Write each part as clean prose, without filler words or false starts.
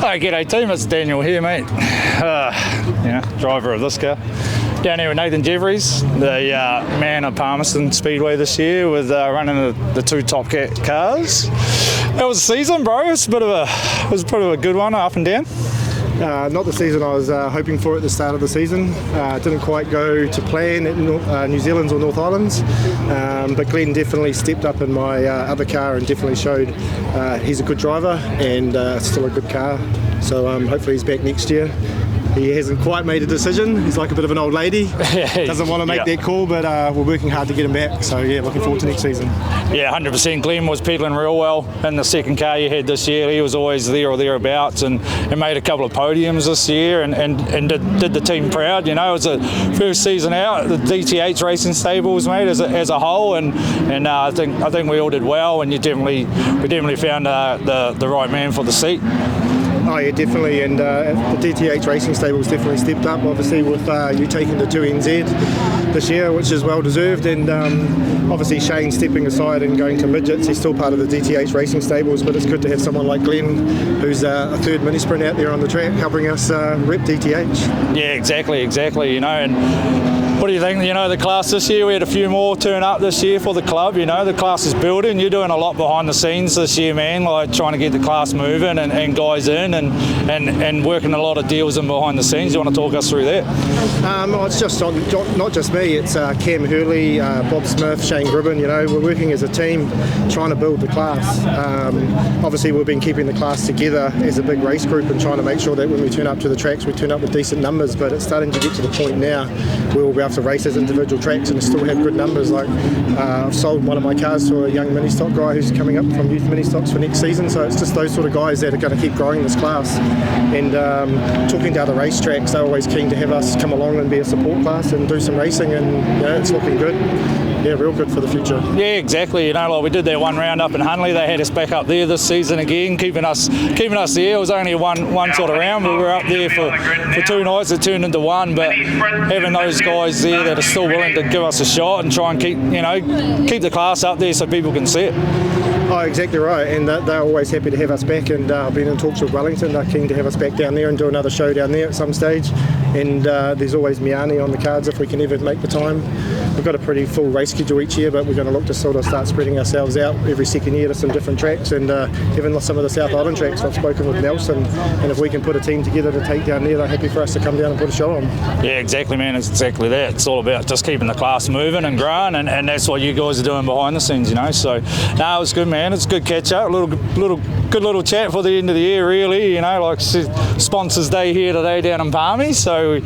Hi, g'day team, it's Daniel here, mate. Driver of this car. Down here with Nathan Jefferies, the man of Palmerston Speedway this year, with running the two top cars. That was a season, bro. It was a bit of a good one, up and down. Not the season I was hoping for at the start of the season. Didn't quite go to plan at New Zealand's or North Islands, but Glenn definitely stepped up in my other car and definitely showed he's a good driver and still a good car. So hopefully he's back next year. He hasn't quite made a decision. He's like a bit of an old lady. Doesn't want to make that call, but we're working hard to get him back. So yeah, looking forward to next season. Yeah, 100%. Glenn was pedaling real well in the second car you had this year. He was always there or thereabouts, and made a couple of podiums this year, and did the team proud. You know, it was the first season out, the DTH racing stables, mate, as a whole, and I think we all did well, and we definitely found the right man for the seat. Oh yeah, definitely, and the DTH Racing Stables definitely stepped up, obviously with you taking the 2NZ this year, which is well deserved, and obviously Shane stepping aside and going to midgets. He's still part of the DTH Racing Stables, but it's good to have someone like Glenn, who's a third Minisprint out there on the track, helping us rep DTH. Yeah, exactly, you know, and what do you think? You know, the class this year, we had a few more turn up this year for the club. You know, the class is building. You're doing a lot behind the scenes this year, man, like trying to get the class moving and guys in and working a lot of deals in behind the scenes. You want to talk us through that? It's just not just me. It's Cam Hurley, Bob Smith, Shane Gribben. You know, we're working as a team trying to build the class. Obviously, we've been keeping the class together as a big race group and trying to make sure that when we turn up to the tracks, we turn up with decent numbers. But it's starting to get to the point now where we'll be able to race as individual tracks and still have good numbers. Like I've sold one of my cars to a young mini stock guy who's coming up from youth mini stocks for next season. So it's just those sort of guys that are going to keep growing this class. And talking to other racetracks, they're always keen to have us come along and be a support class and do some racing, and it's looking good. Yeah, real good for the future. Yeah, exactly. You know, like we did that one round up in Hunley. They had us back up there this season again, keeping us there. It was only one sort of round, but we were up there for 2 nights. It turned into one, but having those guys there that are still willing to give us a shot and try and keep the class up there so people can see it. Oh, exactly right, and they're always happy to have us back, and I've been in talks with Wellington. They're keen to have us back down there and do another show down there at some stage, and there's always Miani on the cards if we can ever make the time. We've got a pretty full race schedule each year, but we're going to look to sort of start spreading ourselves out every second year to some different tracks, and even some of the South Island tracks. I've spoken with Nelson, and if we can put a team together to take down there, they're happy for us to come down and put a show on. Yeah, exactly, man. It's exactly that. It's all about just keeping the class moving and growing, and that's what you guys are doing behind the scenes, you know. So, no, it was good, man. It's a good catch up. Good little chat for the end of the year, really. You know, like sponsors day here today down in Palmy, so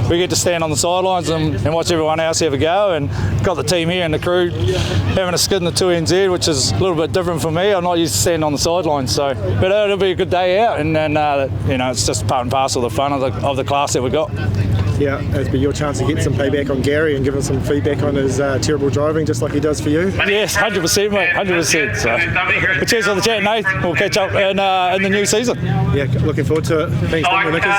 we get to stand on the sidelines and watch everyone else have a go, and got the team here and the crew having a skid in the 2NZ, which is a little bit different for me. I'm not used to standing on the sidelines, so but it'll be a good day out, and you know, it's just part and parcel of the fun of the class that we got. Yeah, it's been your chance to get some payback on Gary and give him some feedback on his terrible driving, just like he does for you. Yes, 100%, mate, 100%. So, cheers for the chat, Nate. We'll catch up in the new season. Yeah, looking forward to it. Thanks, Daniel Nickers.